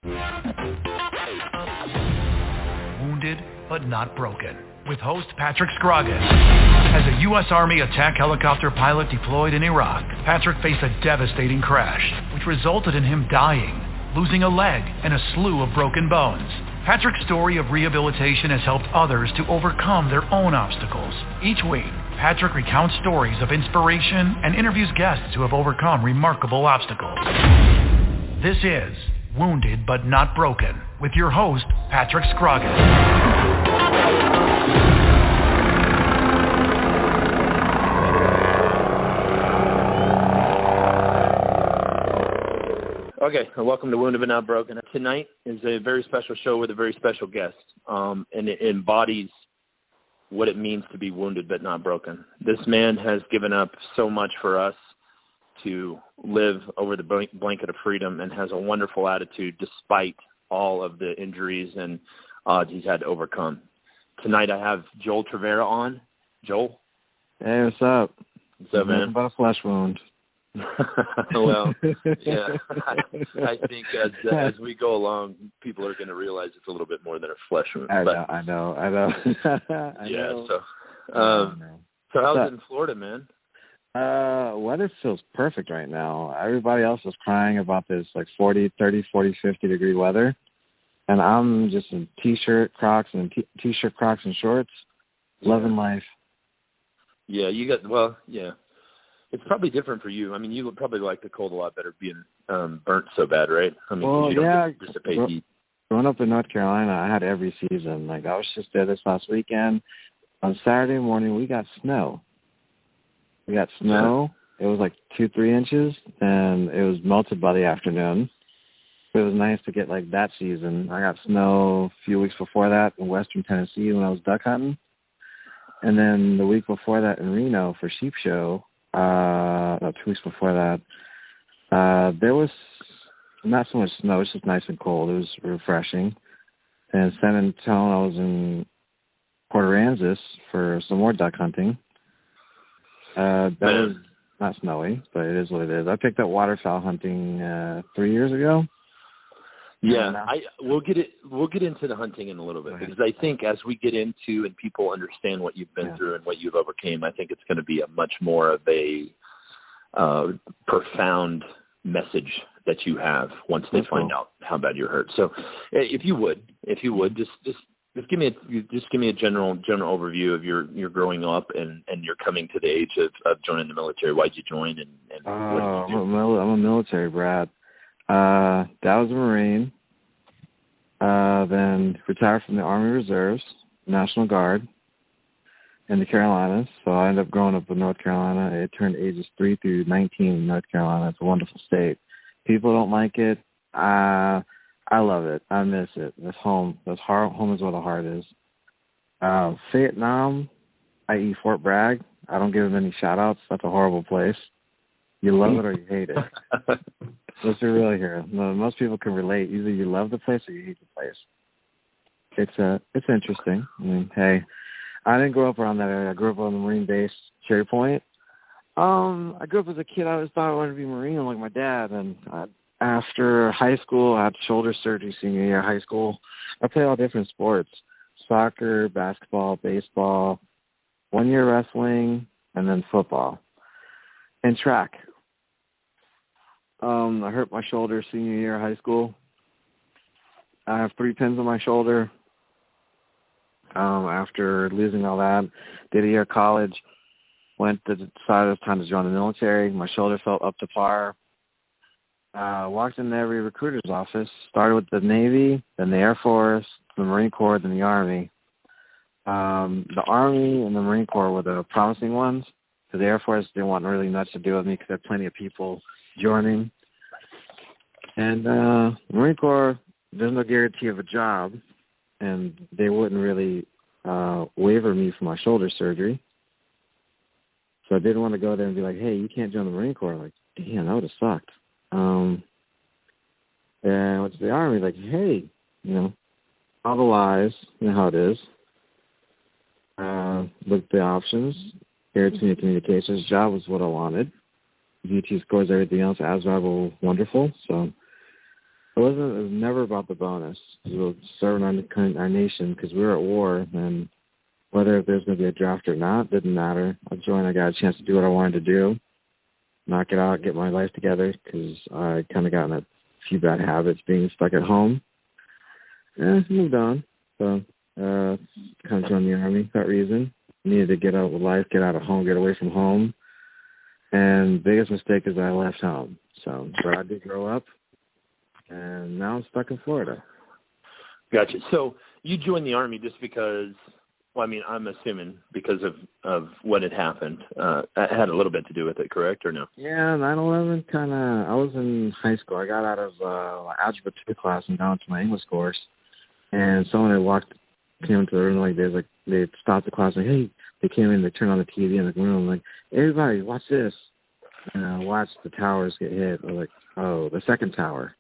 Wounded but not broken, with host Patrick Scroggins. As a U.S. Army attack helicopter pilot deployed in Iraq, Patrick faced a devastating crash, which resulted in him dying, losing a leg, and a slew of broken bones. Patrick's story of rehabilitation has helped others to overcome their own obstacles. Each week, Patrick recounts stories of inspiration and interviews guests who have overcome remarkable obstacles. This is Wounded but Not Broken, with your host, Patrick Scroggins. Okay, welcome to Wounded but Not Broken. Tonight is a very special show with a very special guest, and it embodies what it means to be wounded but not broken. This man has given up so much for us to live over the blanket of freedom and has a wonderful attitude despite all of the injuries and odds he's had to overcome. Tonight I have Joel Tavera on. Joel? Hey, what's up? What's up, man? About a flesh wound. Well, yeah, I think as we go along, people are going to realize it's a little bit more than a flesh wound. I know. So how's it in Florida, man? Weather feels perfect right now. Everybody else is crying about this like 40, 30, 40, 50 degree weather. And I'm just in t-shirt, Crocs, and Crocs and shorts, loving life. Yeah, it's probably different for you. I mean, you would probably like the cold a lot better being burnt so bad, right? I mean, you don't dissipate heat. Growing up in North Carolina, I had every season. Like, I was just there this last weekend. On Saturday morning, we got snow. It was like 2-3 inches, and it was melted by the afternoon. It was nice to get like that season. I got snow a few weeks before that in western Tennessee when I was duck hunting. And then the week before that in Reno for Sheep Show, 2 weeks before that, there was not so much snow. It was just nice and cold. It was refreshing. And San Antonio, I was in Port Aransas for some more duck hunting. That was not snowy, but it is what it is. I picked up waterfowl hunting 3 years ago. Yeah, we'll get into the hunting in a little bit, because I think as we get into and people understand what you've been through and what you've overcame, I think it's going to be a much more of a profound message that you have once they find out how bad you're hurt. So, if you would, just give me a general overview of your growing up and your coming to the age of joining the military. Why'd you join and what did you do? I'm a military brat. Dad was a Marine, then retired from the Army Reserves, National Guard, in the Carolinas. So I ended up growing up in North Carolina. I turned ages 3 through 19 in North Carolina. It's a wonderful state. People don't like it. I love it. I miss it. It's home. Home is where the heart is. Vietnam, i.e. Fort Bragg, I don't give them any shout-outs. That's a horrible place. You love it or you hate it. Let's be real here. Most people can relate. Either you love the place or you hate the place. It's interesting. I mean, hey, I didn't grow up around that area. I grew up on the Marine base, Cherry Point. I grew up as a kid. I always thought I wanted to be Marine like my dad. And after high school, I had shoulder surgery senior year of high school. I played all different sports: soccer, basketball, baseball, 1 year wrestling, and then football and track. I hurt my shoulder senior year of high school. I have 3 pins on my shoulder. After losing all that, did a year of college, decided it was time to join the military. My shoulder felt up to par. Walked into every recruiter's office, started with the Navy, then the Air Force, the Marine Corps, then the Army. The Army and the Marine Corps were the promising ones, because the Air Force didn't want really much to do with me because there are plenty of people joining. And the Marine Corps, there's no guarantee of a job, and they wouldn't really waiver me for my shoulder surgery. So I didn't want to go there and be like, hey, you can't join the Marine Corps. Like, damn, that would have sucked. And I went to the Army, like, hey, all the lies, you know how it is. Looked at the options. Air communications job was what I wanted. VT scores, everything else, ASVAB were wonderful. So It was never about the bonus. It was serving our nation because we were at war, and whether there's going to be a draft or not didn't matter. I joined. I got a chance to do what I wanted to do, knock it out, get my life together, because I kind of got in a few bad habits being stuck at home. Moved on. So kind of joined the Army for that reason. Needed to get out with life, get out of home, get away from home. And biggest mistake is I left home. So I did grow up, and now I'm stuck in Florida. Gotcha. So you joined the Army just because, well, I mean, I'm assuming because of what had happened. That had a little bit to do with it, correct, or no? Yeah, 9/11 kind of, I was in high school. I got out of Algebra 2 class and down to my English course, and someone had came into the room like this, like they stopped the class, like, hey, they came in, they turned on the TV in the room, like, everybody, watch this. And I watched the towers get hit. I was like, oh, the second tower.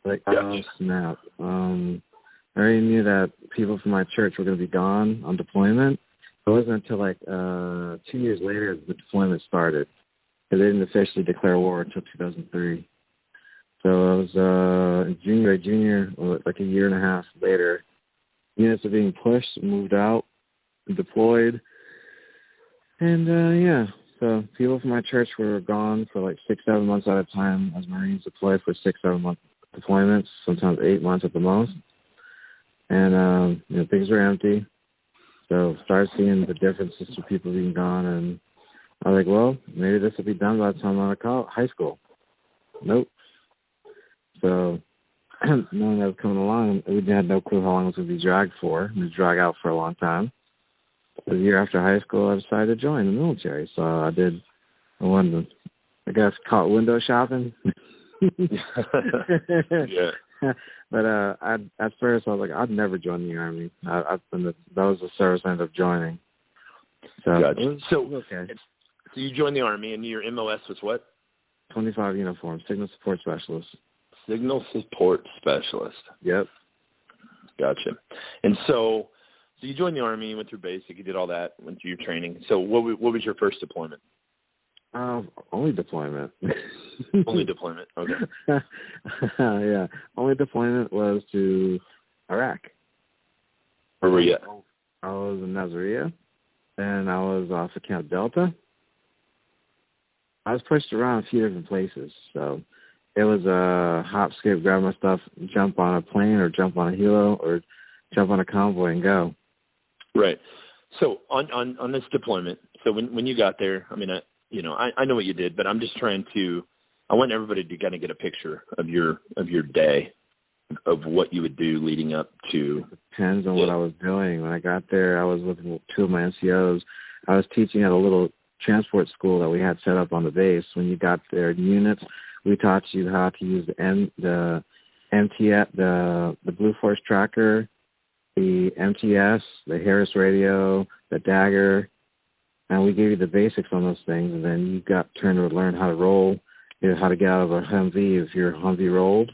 Like, oh, snap. I already knew that people from my church were going to be gone on deployment. It wasn't until 2 years later the deployment started. They didn't officially declare war until 2003. So I was in junior, like a year and a half later. Units are being pushed, moved out, deployed. And, so people from my church were gone for 6-7 months at a time as Marines deployed for 6-7 month deployments, sometimes 8 months at the most. And, things were empty. So started seeing the differences to people being gone. And I was like, well, maybe this will be done by the time I'm out of high school. Nope. So knowing that was coming along, we had no clue how long it was going to be dragged for. It was dragged out for a long time. A year after high school, I decided to join the military. So I wanted to, I guess, call it window shopping. Yeah. But at first, I was like, I'd never join the Army. That was the service I ended up joining. So, gotcha. Okay. So you joined the Army, and your MOS was what? 25 uniform, signal support specialist. Signal support specialist. Yep. Gotcha. And so you joined the Army, you went through basic, you did all that, went through your training. So what was your first deployment? Only deployment. Only deployment, okay. Yeah. Only deployment was to Iraq. Where were you at? I was in Nasiriyah, and I was off of Camp Delta. I was pushed around a few different places, so it was a hop, skip, grab my stuff, jump on a plane or jump on a helo or jump on a convoy and go. Right. So on this deployment, so when you got there, I mean, I know what you did, but I'm just I want everybody to kind of get a picture of your day, of what you would do leading up to. It depends on what I was doing. When I got there, I was with two of my NCOs. I was teaching at a little transport school that we had set up on the base. When you got there in units, we taught you how to use the MTS, the Blue Force tracker, the MTS, the Harris radio, the Dagger, and we gave you the basics on those things. And then you got turned to learn how to roll, how to get out of a Humvee if your Humvee rolled.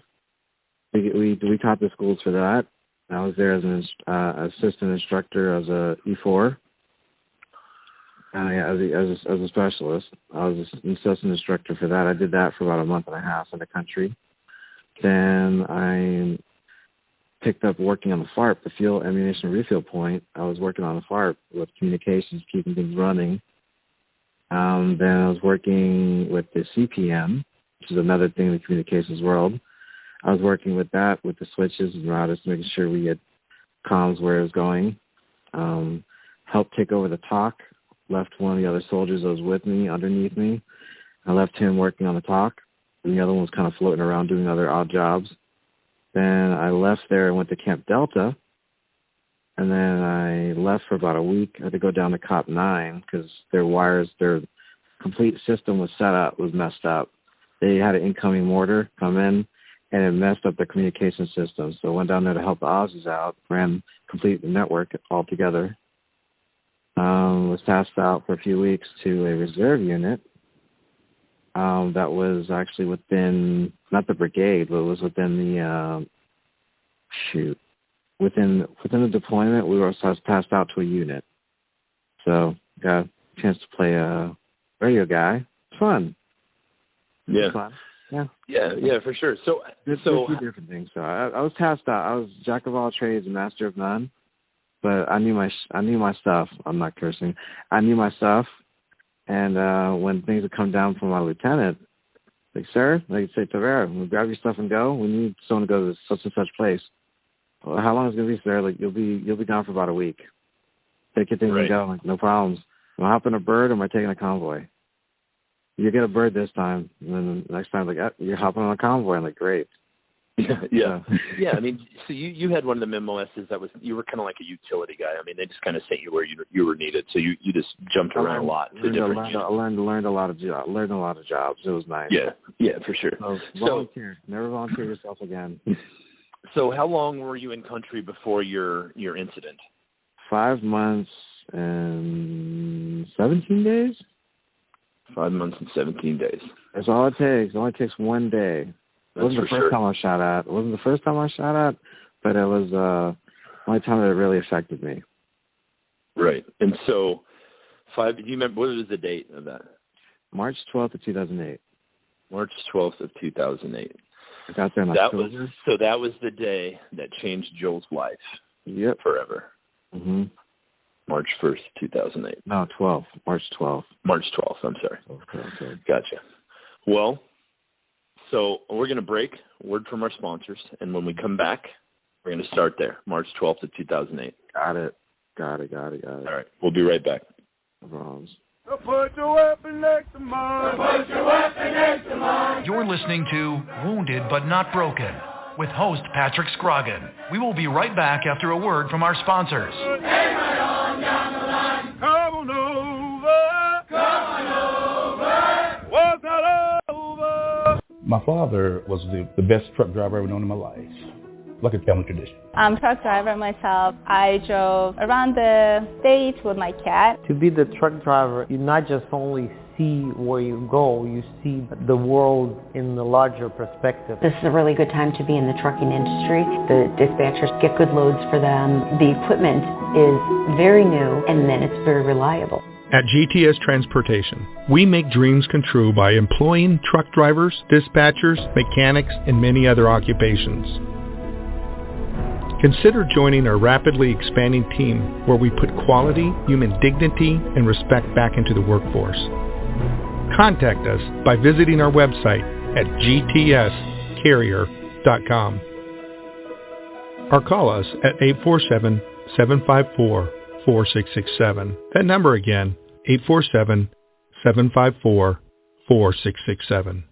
We taught the schools for that. I was there as an assistant instructor as a E4. As a specialist. I was an assistant instructor for that. I did that for about a month and a half in the country. Then I picked up working on the FARP, the Field Ammunition Refill Point. I was working on the FARP with communications, keeping things running. Then I was working with the CPM, which is another thing in the communications world. I was working with that, with the switches and routers, making sure we had comms where it was going. Helped take over the TOC. Left one of the other soldiers that was with me, underneath me. I left him working on the TOC, and the other one was kind of floating around doing other odd jobs. Then I left there and went to Camp Delta, and then I left for about a week. I had to go down to COP 9 because their complete system was messed up. They had an incoming mortar come in, and it messed up the communication system. So I went down there to help the Aussies out, ran complete network altogether. Was tasked out for a few weeks to a reserve unit that was actually within, not the brigade, but it was within within the deployment. We were tasked out to a unit. So got a chance to play a radio guy. It's fun. Yeah. Fun. Yeah, for sure. So there's two different things. So I was tasked out. I was jack of all trades, master of none. But I knew my stuff. I'm not cursing. I knew my stuff. And when things would come down from my lieutenant, like, sir, like, say, Tavera, we'll grab your stuff and go. We need someone to go to such and such place. Well, how long is it going to be, sir? Like, you'll be gone for about a week. Take your things and go. Like, no problems. Am I hopping a bird or am I taking a convoy? You get a bird this time, and then the next time, like, you're hopping on a convoy. I'm like, great. Yeah. I mean, so you had one of the MOSs that was, you were kind of like a utility guy. I mean, they just kind of sent you where you were needed, so you just jumped around a lot. Learned a lot of jobs. It was nice. Yeah, for sure. So volunteer. Never volunteer yourself again. So how long were you in country before your incident? 5 months and 17 days. 5 months and 17 days. That's all it takes. It only takes one day. It wasn't the first time I shot at, but it was the only time that it really affected me. Right. And so, do you remember, what was the date of that? March 12th of 2008. March 12th of 2008. I got there in October. That was the day that changed Joel's life. Yep. Forever. Mm-hmm. March 1st, 2008. No, 12th. March 12th. March 12th, I'm sorry. Okay. Gotcha. Well, so we're going to break, word from our sponsors, and when we come back, we're going to start there, March 12th of 2008. Got it. All right, we'll be right back. No problems. Put your weapon next to mine. Put your weapon next to mine. You're listening to Wounded But Not Broken with host Patrick Scroggin. We will be right back after a word from our sponsors. Hey, right on down the line. Come on over. What's not over? My father was the best truck driver I've ever known in my life. Like a family tradition. I'm a truck driver myself. I drove around the state with my cat. To be the truck driver, you not just only see where you go, you see the world in the larger perspective. This is a really good time to be in the trucking industry. The dispatchers get good loads for them. The equipment is very new, and then it's very reliable. At GTS Transportation, we make dreams come true by employing truck drivers, dispatchers, mechanics, and many other occupations. Consider joining our rapidly expanding team where we put quality, human dignity, and respect back into the workforce. Contact us by visiting our website at gtscarrier.com or call us at 847-754-4667. That number again, 847-754-4667.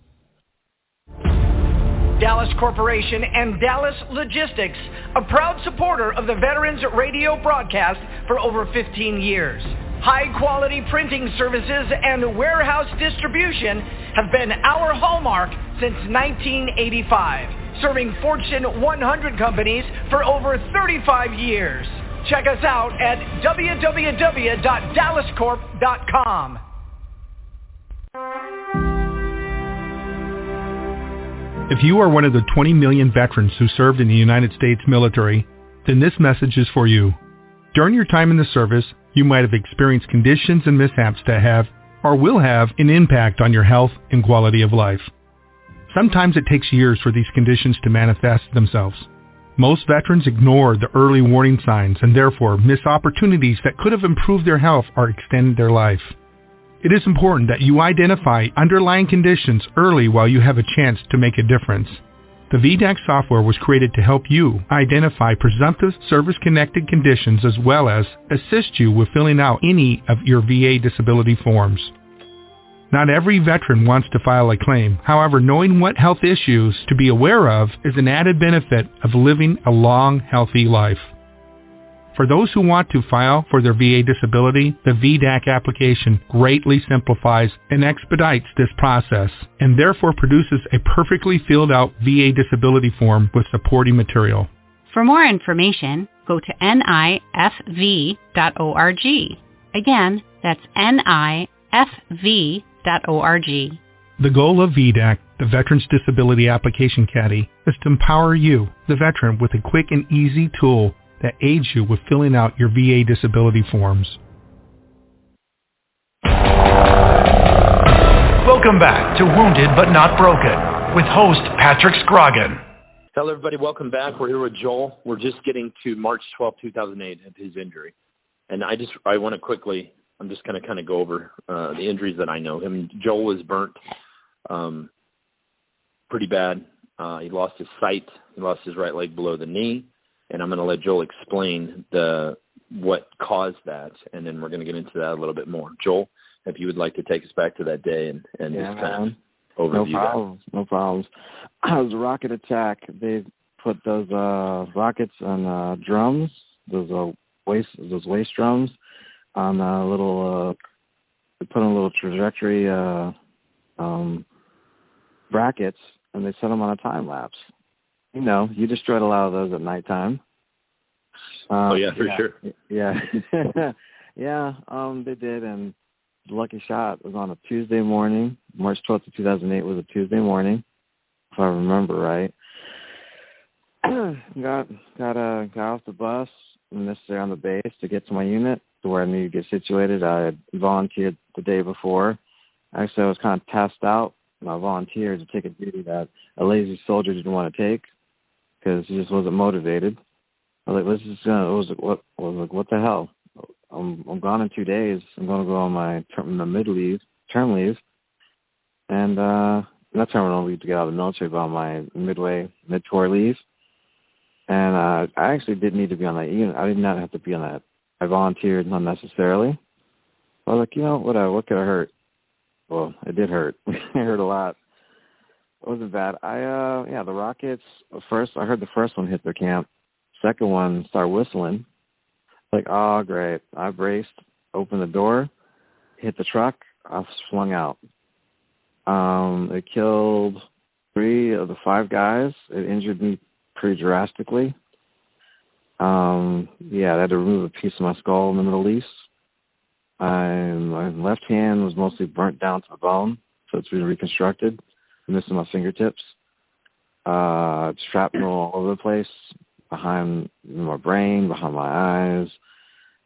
Dallas Corporation and Dallas Logistics, a proud supporter of the Veterans Radio broadcast for over 15 years. High-quality printing services and warehouse distribution have been our hallmark since 1985, serving Fortune 100 companies for over 35 years. Check us out at www.dallascorp.com. If you are one of the 20 million veterans who served in the United States military, then this message is for you. During your time in the service, you might have experienced conditions and mishaps that have, or will have, an impact on your health and quality of life. Sometimes it takes years for these conditions to manifest themselves. Most veterans ignore the early warning signs and therefore miss opportunities that could have improved their health or extended their life. It is important that you identify underlying conditions early while you have a chance to make a difference. The VDAC software was created to help you identify presumptive service-connected conditions as well as assist you with filling out any of your VA disability forms. Not every veteran wants to file a claim. However, knowing what health issues to be aware of is an added benefit of living a long, healthy life. For those who want to file for their VA disability, the VDAC application greatly simplifies and expedites this process and therefore produces a perfectly filled out VA disability form with supporting material. For more information, go to nifv.org. Again, that's nifv.org. The goal of VDAC, the Veterans Disability Application Caddy, is to empower you, the veteran, with a quick and easy tool that aids you with filling out your VA disability forms. Welcome back to Wounded But Not Broken with host Patrick Scroggin. Hello, everybody. Welcome back. We're here with Joel. We're just getting to March 12, 2008, of his injury. And I want to quickly, I'm just going to kind of go over the injuries that I know. Joel was burnt pretty bad. He lost his sight. He lost his right leg below the knee. And I'm going to let Joel explain what caused that, and then we're going to get into that a little bit more. Joel, if you would like to take us back to that day and just kind of overview No problems. It was a rocket attack. They put those rockets on drums, those waist drums, on a little. They put on a little trajectory brackets, and they set them on a time lapse. You destroyed a lot of those at nighttime. For sure. Yeah. Yeah, they did, and the lucky shot was on a Tuesday morning. March 12th of 2008 was a Tuesday morning, if I remember right. Got off the bus and this there on the base to get to my unit, to where I needed to get situated. I had volunteered the day before. Actually, I was kind of tasked out, and I volunteered to take a duty that a lazy soldier didn't want to take, because he just wasn't motivated. I was like, what the hell? I'm gone in 2 days. I'm going to go on my term leave, and not terminal leave to get out of the military, but on my mid-tour leave. And I actually didn't need to be on that unit. I did not have to be on that. I volunteered unnecessarily. I was like, whatever. What could have hurt? Well, it did hurt. It hurt a lot. It wasn't bad. The rockets, I heard the first one hit their camp. Second one started whistling. Like, oh, great. I braced, opened the door, hit the truck, I swung out. It killed 3 of the 5 guys. It injured me pretty drastically. They had to remove a piece of my skull in the Middle East. My left hand was mostly burnt down to the bone, so it's been reconstructed. I'm missing my fingertips. Shrapnel all over the place, behind my brain, behind my eyes.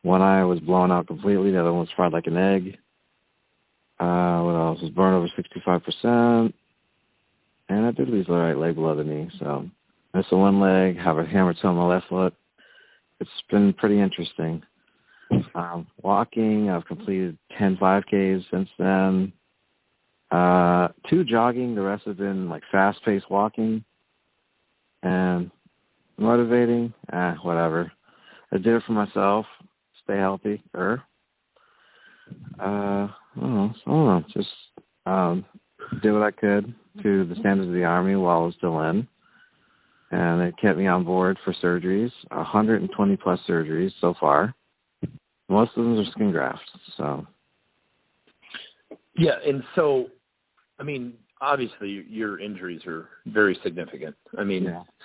One eye was blown out completely. The other one was fried like an egg. What else? Was burned over 65%. And I did lose the right leg below the knee. So missing one leg, have a hammer toe on my left foot. It's been pretty interesting. Walking, I've completed 10 5Ks since then. 2 jogging, the rest have been like fast-paced walking. And motivating, whatever. I did it for myself, stay healthy. I don't know. Just did what I could to the standards of the Army while I was still in. And it kept me on board for surgeries, 120 plus surgeries so far. Most of them are skin grafts, so. Yeah, and so, obviously your injuries are very significant.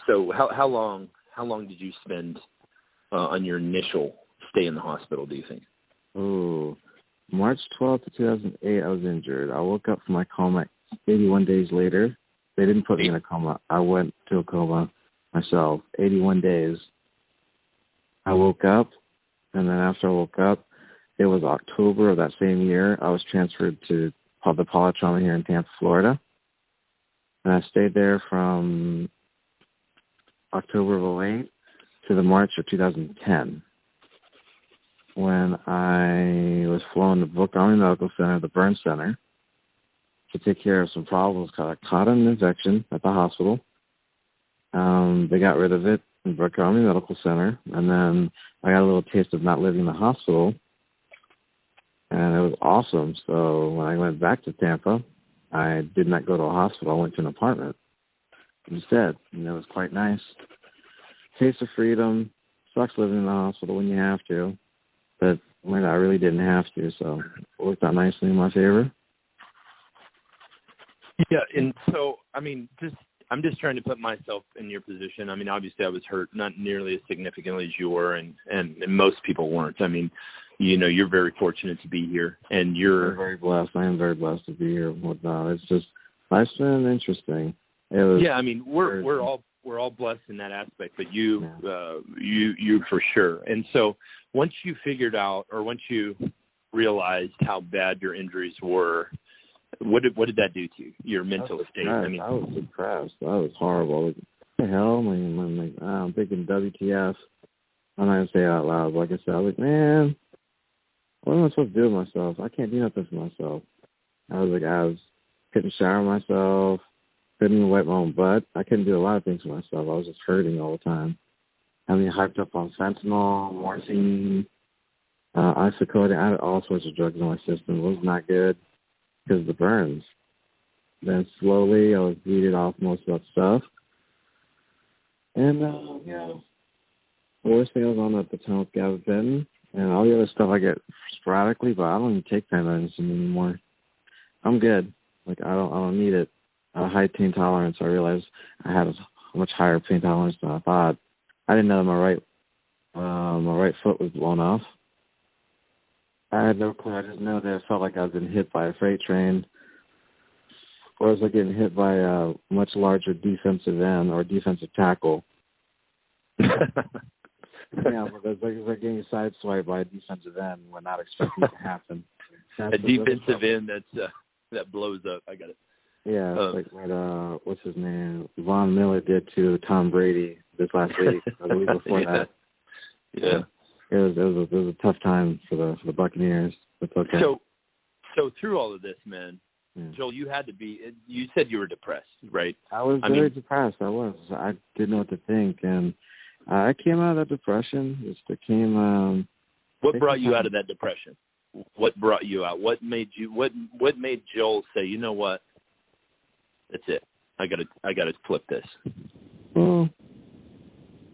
So how long did you spend on your initial stay in the hospital, do you think? Oh, March 12th of 2008, I was injured. I woke up from my coma 81 days later. They didn't put me in a coma. I went to a coma myself, 81 days. I woke up, and then after I woke up, it was October of that same year. I was transferred to the Polytrauma here in Tampa, Florida. And I stayed there from October of 2008 to the March of 2010, when I was flown to Brooke Army Medical Center, the burn center, to take care of some problems. I caught an infection at the hospital. They got rid of it in Brooke Army Medical Center, and then I got a little taste of not living in the hospital, and it was awesome. So when I went back to Tampa, I did not go to a hospital. I went to an apartment instead, and it was quite nice. Taste of freedom. Sucks living in the hospital when you have to, but when I really didn't have to, so it worked out nicely in my favor. Yeah, and so, I'm just trying to put myself in your position. Obviously I was hurt, not nearly as significantly as you were, and most people weren't. You're very fortunate to be here, and you're very blessed. I am very blessed to be here and whatnot. It's just, life's been interesting. It was, we're all blessed in that aspect, but you for sure. And so once you figured out, or once you realized how bad your injuries were, What did that do to you? Your mental state? I was depressed. That was horrible. Like, what the hell? I'm thinking WTF. I'm not gonna say it out loud, but like I said, I was like, man, what am I supposed to do with myself? I can't do nothing for myself. I couldn't shower myself, couldn't wipe my own butt. I couldn't do a lot of things for myself. I was just hurting all the time. I mean, hyped up on fentanyl, morphine, oxycodone. I had all sorts of drugs in my system. It was not good because of the burns. Then slowly I was weeded off most of that stuff. And, the worst thing I was on at the time was gabapentin. And all the other stuff I get sporadically, but I don't even take pain medicine anymore. I'm good. Like, I don't need it. I have high pain tolerance. I realized I had a much higher pain tolerance than I thought. I didn't know that my right foot was blown off. I had no clue. I just know that it felt like I was getting hit by a freight train, or I was like getting hit by a much larger defensive end or defensive tackle. Yeah, but it's like getting sideswiped by a defensive end when not expecting it to happen. A defensive end that blows up. I got it. Yeah, like what what's his name? Von Miller did to Tom Brady this last week, or the week before that. Yeah. It was a tough time for the Buccaneers. It's okay. So through all of this, man, Joel, you had to be. You said you were depressed, right? I was very depressed. I didn't know what to think, and I came out of that depression. What brought you out of that depression? What brought you out? What made Joel say, you know what? That's it. I gotta flip this. Well,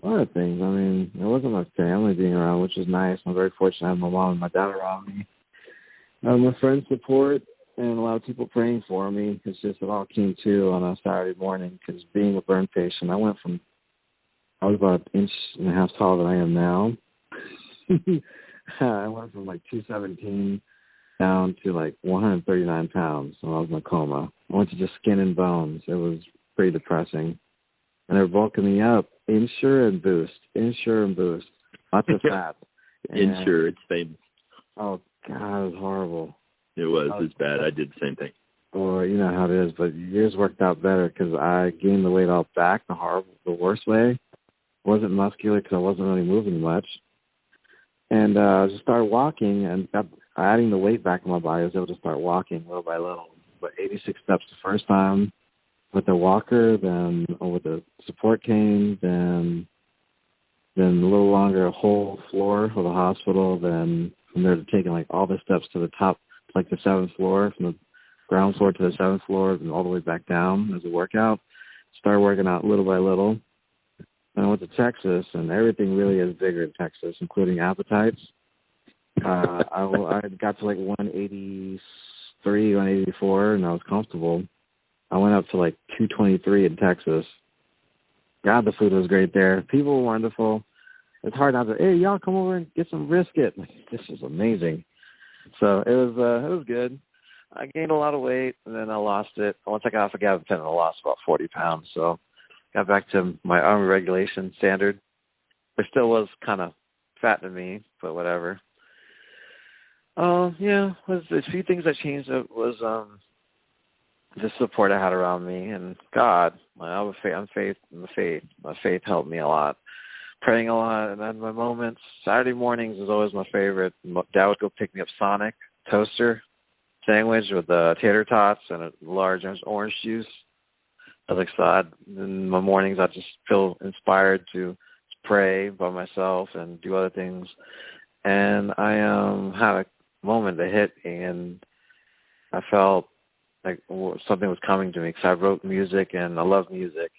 a lot of things. I mean, it wasn't my family being around, which was nice. I'm very fortunate I have my mom and my dad around me. My friends' support and a lot of people praying for me. It's just it all came to on a Saturday morning because being a burn patient, I was about an inch and a half taller than I am now. I went from like 217 down to like 139 pounds when I was in a coma. I went to just skin and bones. It was pretty depressing. And they were bulking me up. Insure and boost. Lots of fat. Insure, it's famous. Oh, God, it was horrible. It was bad. I did the same thing. Well, you know how it is, but yours worked out better because I gained the weight all back the worst way. It wasn't muscular because I wasn't really moving much. And I just started walking and adding the weight back in my body. I was able to start walking little by little. But 86 steps the first time with the walker, then with the support cane, then a little longer, a whole floor of the hospital, then from there to taking like all the steps to the top, like the 7th floor, from the ground floor to the 7th floor, and all the way back down as a workout. Started working out little by little. And I went to Texas, and everything really is bigger in Texas, including appetites. I got to like 183, 184, and I was comfortable. I went up to like 223 in Texas. God, the food was great there. People were wonderful. It's hard not to, hey, y'all come over and get some brisket. This is amazing. So it was good. I gained a lot of weight, and then I lost it. Once I got off of gabapentin, I lost about 40 pounds. So got back to my Army regulation standard. It still was kind of fat to me, but whatever. There's a few things that changed. It was the support I had around me, and God. My faith helped me a lot. Praying a lot, and then my moments. Saturday mornings is always my favorite. Dad would go pick me up Sonic toaster sandwich with tater tots and a large orange juice. I was excited. In my mornings, I just feel inspired to pray by myself and do other things. And I had a moment that hit me, and I felt like something was coming to me because I wrote music and I love music.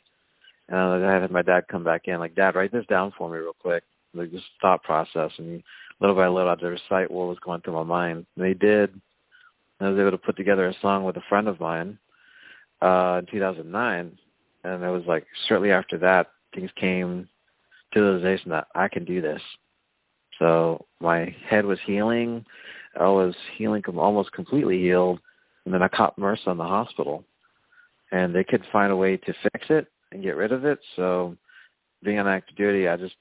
And I had my dad come back in, like, Dad, write this down for me real quick, like just thought process. And little by little, I had to recite what was going through my mind. And they did. And I was able to put together a song with a friend of mine in 2009. And it was like shortly after that, things came to the realization that I can do this. So my head was healing. I was healing, almost completely healed. And then I caught MRSA in the hospital. And they could find a way to fix it and get rid of it. So being on active duty, I just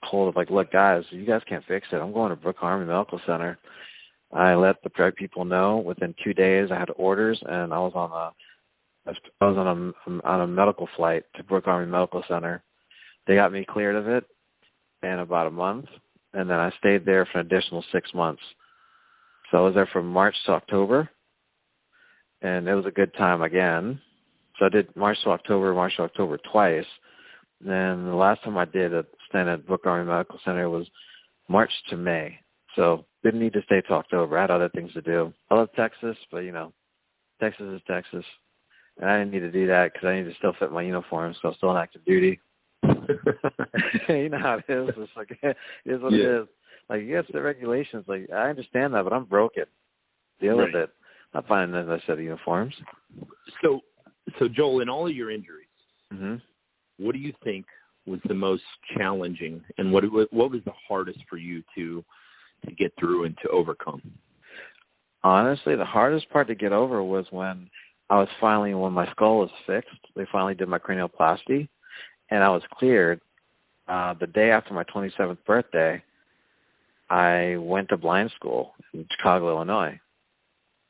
told them, like, look, guys, you guys can't fix it. I'm going to Brooke Army Medical Center. I let the drug people know. Within 2 days, I had orders, and I was on a medical flight to Brooke Army Medical Center. They got me cleared of it in about a month, and then I stayed there for an additional 6 months. So I was there from March to October, and it was a good time again. So I did March to October twice. Then the last time I did a stint at Brooke Army Medical Center was March to May. So didn't need to stay till October. I had other things to do. I love Texas, but, Texas is Texas. And I didn't need to do that because I need to still fit my uniform, so I'm still on active duty. You know how it is. It's like, it is what it is. Like, you got the regulations. Like, I understand that, but I'm broken. Deal with it. I'm finding another set of uniforms. So Joel, in all of your injuries, what do you think was the most challenging, and what was the hardest for you to get through and to overcome? Honestly, the hardest part to get over was when my skull was fixed. They finally did my cranioplasty, and I was cleared. The day after my 27th birthday, I went to blind school in Chicago, Illinois.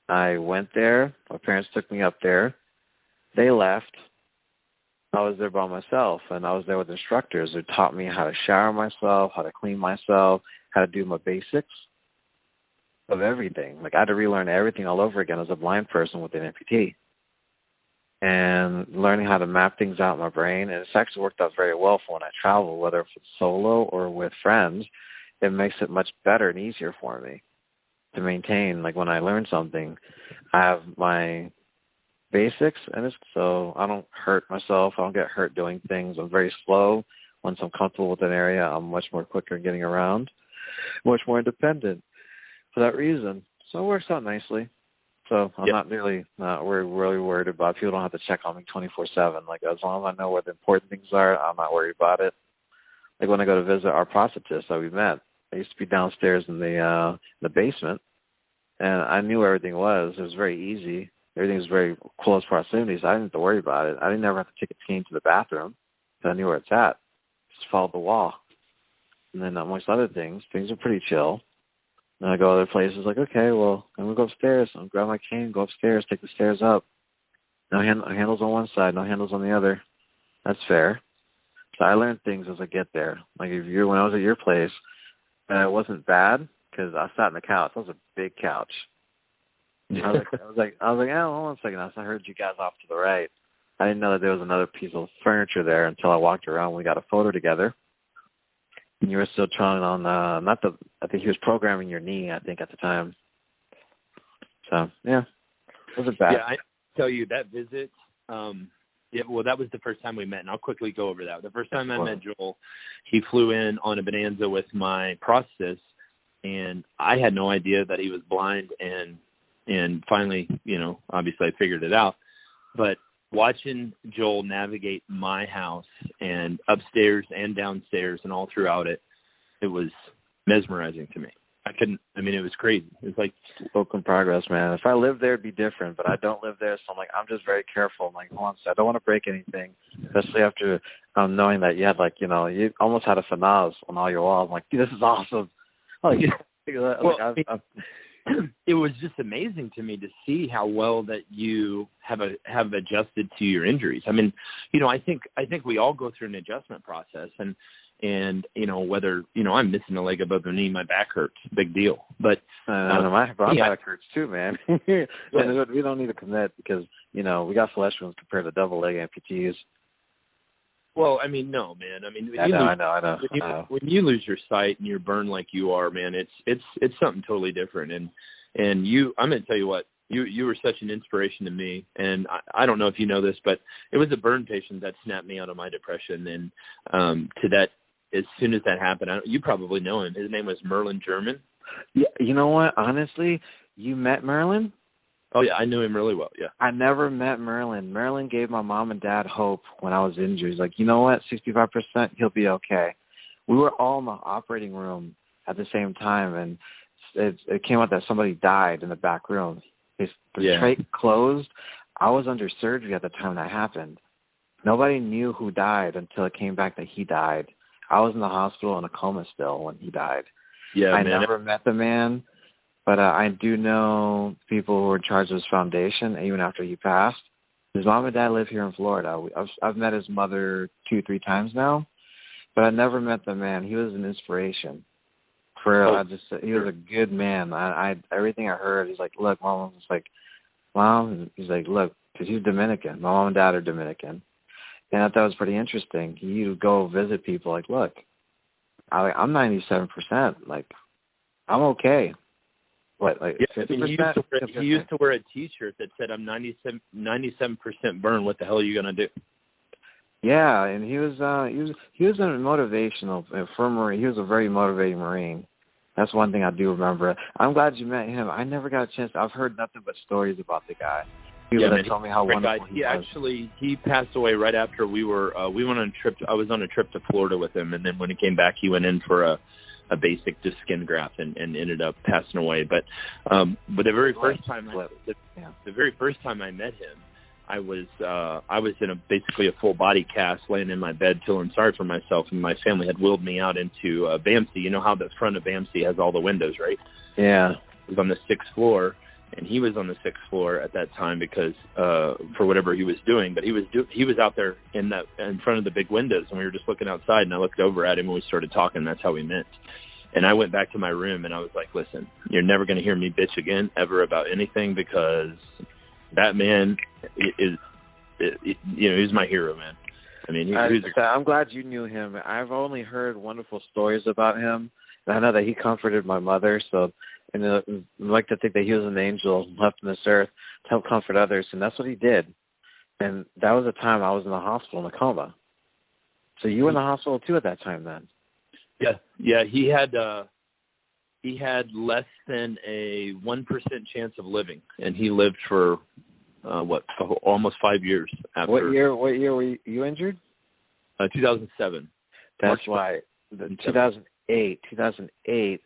I went there. My parents took me up there. They left. I was there by myself, and I was there with instructors who taught me how to shower myself, how to clean myself, how to do my basics of everything. Like, I had to relearn everything all over again as a blind person with an amputee. And learning how to map things out in my brain. And it's actually worked out very well for when I travel, whether it's solo or with friends. It makes it much better and easier for me to maintain. Like, when I learn something, I have my basics, and so I don't hurt myself. I don't get hurt doing things. I'm very slow. Once I'm comfortable with an area, I'm much more quicker in getting around, much more independent for that reason. So it works out nicely. So I'm not really worried about it. People don't have to check on me 24/7. Like, as long as I know where the important things are, I'm not worried about it. Like, when I go to visit our prosthetist that we met, I used to be downstairs in the basement, and I knew where everything was. It was very easy. Everything was very close proximity, so I didn't have to worry about it. I didn't ever have to take a team to the bathroom because I knew where it's at. Just follow the wall. And then amongst other things are pretty chill. And I go other places like, okay, well, I'm going to go upstairs. I'm going to grab my cane, go upstairs, take the stairs up. No handles on one side, no handles on the other. That's fair. So I learned things as I get there. Like, when I was at your place, it wasn't bad because I sat on the couch. That was a big couch. I was like, oh, hold on a second. I heard you guys off to the right. I didn't know that there was another piece of furniture there until I walked around. We got a photo together. And you were still trying on, I think he was programming your knee, I think, at the time. So, yeah, it wasn't bad. Yeah, I tell you, that visit, that was the first time we met, and I'll quickly go over that. The first time I met Joel, he flew in on a Bonanza with my prosthetist, and I had no idea that he was blind, and finally, obviously I figured it out. But watching Joel navigate my house and upstairs and downstairs and all throughout it, it was mesmerizing to me. It was crazy. It was like work in progress, man. If I lived there, it'd be different, but I don't live there, so I'm just very careful. I'm like, hold on, I don't want to break anything, especially after knowing that you had, you almost had a finesse on all your walls. I'm like, dude, this is awesome. It was just amazing to me to see how well that you have adjusted to your injuries. I think we all go through an adjustment process, and whether I'm missing a leg above the knee, my back hurts, big deal. But my back hurts too, man. We don't need to commit because we got flesh wounds compared to double leg amputees. Well, no, man. I know. When you lose your sight and you're burned like you are, man, it's something totally different. And I'm going to tell you what, you were such an inspiration to me. And I don't know if you know this, but it was a burn patient that snapped me out of my depression. And as soon as that happened, you probably know him. His name was Merlin German. Yeah, you know what? Honestly, you met Merlin? Oh, yeah, I knew him really well, yeah. I never met Merlin. Merlin gave my mom and dad hope when I was injured. He's like, you know what, 65%, he'll be okay. We were all in the operating room at the same time, and it came out that somebody died in the back room. The trach closed. I was under surgery at the time that happened. Nobody knew who died until it came back that he died. I was in the hospital in a coma still when he died. Yeah, I never met the man. But I do know people who were in charge of his foundation, even after he passed. His mom and dad live here in Florida. I've met his mother 2-3 times now, but I never met the man. He was an inspiration. He was a good man. Everything I heard, he's like, look, Mom. He's like, look, because he's Dominican. My mom and dad are Dominican. And I thought it was pretty interesting. He would go visit people like, look, I'm 97%. Like, I'm okay. What, like 50%? He used to wear a T-shirt that said, I'm 97% burned. What the hell are you going to do? Yeah, and he was a motivational for Marine. He was a very motivating Marine. That's one thing I do remember. I'm glad you met him. I never got a chance. I've heard nothing but stories about the guy. People that tell me how wonderful he was. He passed away right after we went on a trip. I was on a trip to Florida with him, and then when he came back, he went in for a basic just skin graft and ended up passing away. But the very first time I met him, I was in basically a full body cast, laying in my bed feeling sorry for myself, and my family had wheeled me out into BAMC. You know how the front of BAMC has all the windows, right? Yeah. I was on the 6th floor, and he was on the 6th floor at that time because for whatever he was doing. But he was out there in front of the big windows, and we were just looking outside, and I looked over at him, and we started talking. That's how we met. And I went back to my room, and I was like, listen, you're never going to hear me bitch again ever about anything, because that man he's my hero, man. I mean, I'm glad you knew him. I've only heard wonderful stories about him. And I know that he comforted my mother, and I like to think that he was an angel left on this earth to help comfort others, and that's what he did. And that was the time I was in the hospital in a coma. So you were in the hospital too at that time then? Yeah. He had less than a 1% chance of living, and he lived for almost 5 years after. What year were you injured? 2007. That's why. 2008,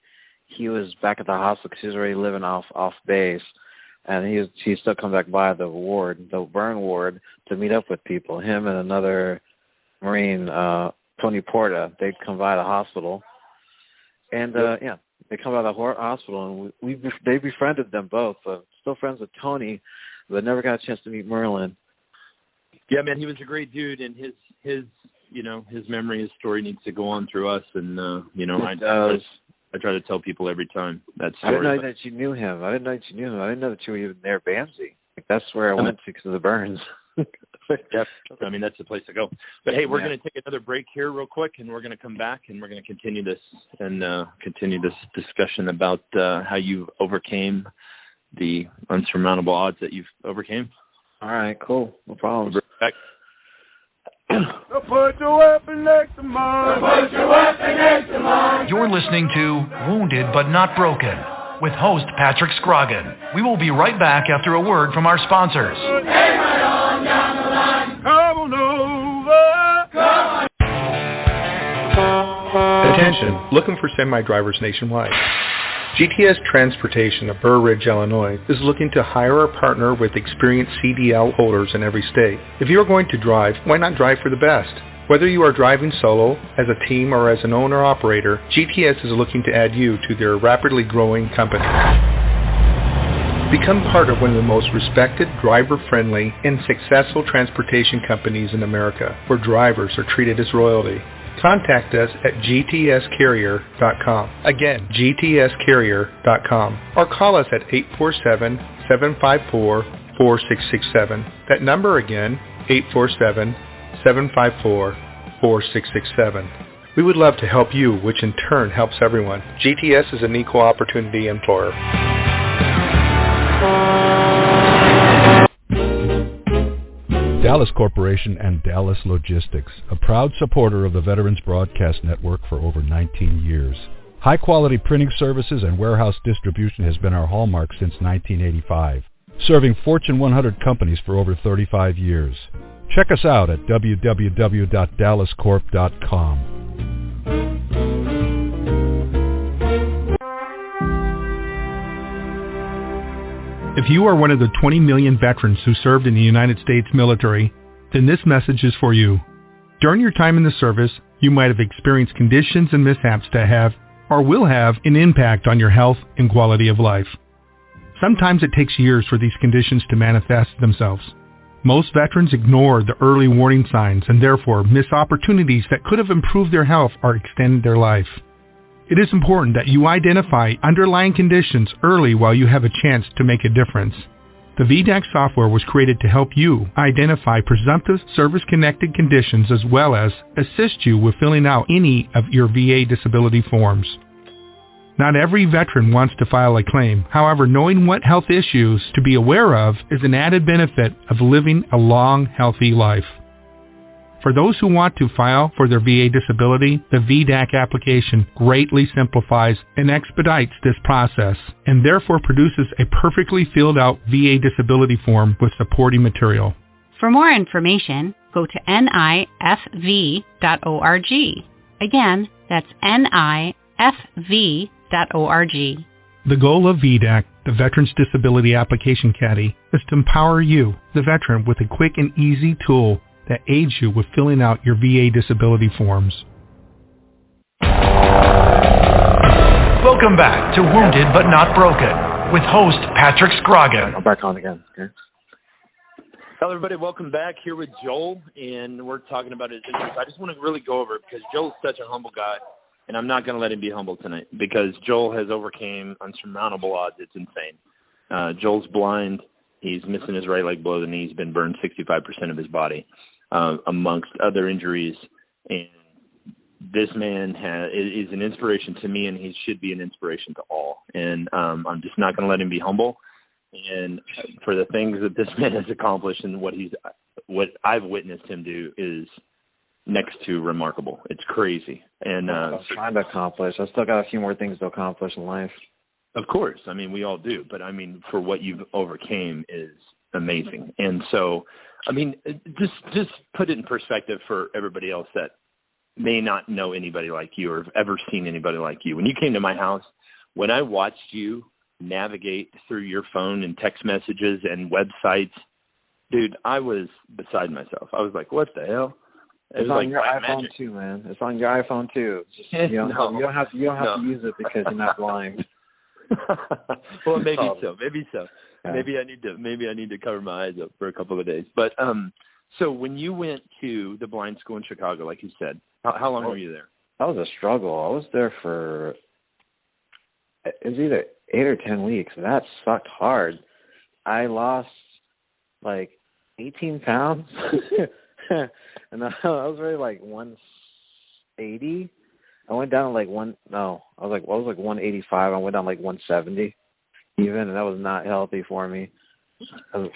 he was back at the hospital because he was already living off base, and he still come back by the burn ward, to meet up with people. Him and another Marine, Tony Porta, they'd come by the hospital, and they come by the hospital, and they befriended them both. Still friends with Tony, but never got a chance to meet Merlin. Yeah, man, he was a great dude, and his memory, his story needs to go on through us, and I try to tell people every time that story. I didn't know that you knew him. I didn't know that you were even there, BAMC. That's where I went to because of the burns. Yeah, I mean, that's the place to go. But hey, we're going to take another break here real quick, and we're going to come back, and we're going to continue this discussion about how you overcame the unsurmountable odds that you've overcame. All right, cool. No problem. Back. Put your weapon next to mine. Put your weapon next to mine. You're listening to Wounded But Not Broken with host Patrick Scroggin. We will be right back after a word from our sponsors. Hey, right on down the line. Come on over. Come on. Attention, looking for semi-drivers nationwide. GTS Transportation of Burr Ridge, Illinois is looking to hire or partner with experienced CDL holders in every state. If you are going to drive, why not drive for the best? Whether you are driving solo, as a team, or as an owner-operator, GTS is looking to add you to their rapidly growing company. Become part of one of the most respected, driver-friendly, and successful transportation companies in America, where drivers are treated as royalty. Contact us at gtscarrier.com. Again, gtscarrier.com. Or call us at 847-754-4667. That number again, 847-754-4667. We would love to help you, which in turn helps everyone. GTS is an equal opportunity employer. Dallas Corporation and Dallas Logistics, a proud supporter of the Veterans Broadcast Network for over 19 years. High-quality printing services and warehouse distribution has been our hallmark since 1985, serving Fortune 100 companies for over 35 years. Check us out at www.dallascorp.com. If you are one of the 20 million veterans who served in the United States military, then this message is for you. During your time in the service, you might have experienced conditions and mishaps that have, or will have an impact on your health and quality of life. Sometimes it takes years for these conditions to manifest themselves. Most veterans ignore the early warning signs and therefore miss opportunities that could have improved their health or extended their life. It is important that you identify underlying conditions early while you have a chance to make a difference. The VDAC software was created to help you identify presumptive service-connected conditions as well as assist you with filling out any of your VA disability forms. Not every veteran wants to file a claim. However, knowing what health issues to be aware of is an added benefit of living a long, healthy life. For those who want to file for their VA disability, the VDAC application greatly simplifies and expedites this process and therefore produces a perfectly filled out VA disability form with supporting material. For more information, go to nifv.org. Again, that's nifv.org. The goal of VDAC, the Veterans Disability Application Caddy, is to empower you, the veteran, with a quick and easy tool that aids you with filling out your VA disability forms. Welcome back to Wounded But Not Broken with host Patrick Scroggin. I'm back on again. Okay. Hello, everybody. Welcome back here with Joel, and we're talking about his issues. I just want to really go over it because Joel's such a humble guy, and I'm not going to let him be humble tonight because Joel has overcame unsurmountable odds. It's insane. Joel's blind. He's missing his right leg below the knee. He's been burned 65% of his body. Amongst other injuries, and this man is an inspiration to me, and he should be an inspiration to all. And I'm just not going to let him be humble. And for the things that this man has accomplished and what I've witnessed him do is next to remarkable. It's crazy. And I'm trying to accomplish. I still got a few more things to accomplish in life. Of course, I mean we all do, but I mean for what you've overcame is amazing. And so, I mean, just put it in perspective for everybody else that may not know anybody like you or have ever seen anybody like you. When you came to my house, when I watched you navigate through your phone and text messages and websites, dude, I was beside myself. I was like, what the hell? It's on your iPhone too, man. It's on your iPhone too. Just, you don't have to use it because you're not blind. Well, maybe so. Yeah. Maybe I need to cover my eyes up for a couple of days. But so when you went to the blind school in Chicago, like you said, how long were you there? That was a struggle. I was there for it was either 8 or 10 weeks. That sucked hard. I lost like 18 pounds, and I was really like 180. I went down to like 185. I went down like 170 even, and that was not healthy for me.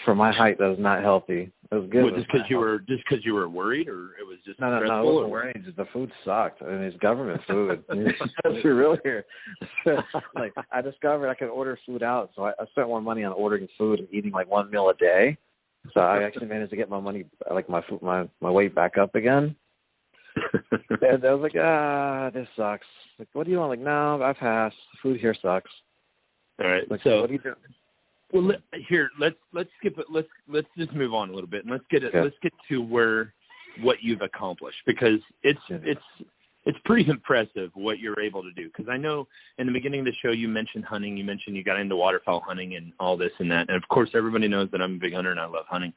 For my height, that was not healthy. It was good. Well, just because you were worried, or it was just no, I wasn't worried. Just the food sucked. I mean, it's government food. Let's be real here. Like I discovered I could order food out, so I spent more money on ordering food and eating like one meal a day. So I actually managed to get my money, like my weight back up again. And I was like, this sucks. Like, what do you want? Like, no, I've passed. Food here sucks. All right. Like, so what do you do? Well, let's skip it. Let's just move on a little bit, and let's get to what you've accomplished, because it's pretty impressive what you're able to do. Because I know in the beginning of the show you mentioned hunting. You mentioned you got into waterfowl hunting and all this and that. And of course, everybody knows that I'm a big hunter and I love hunting.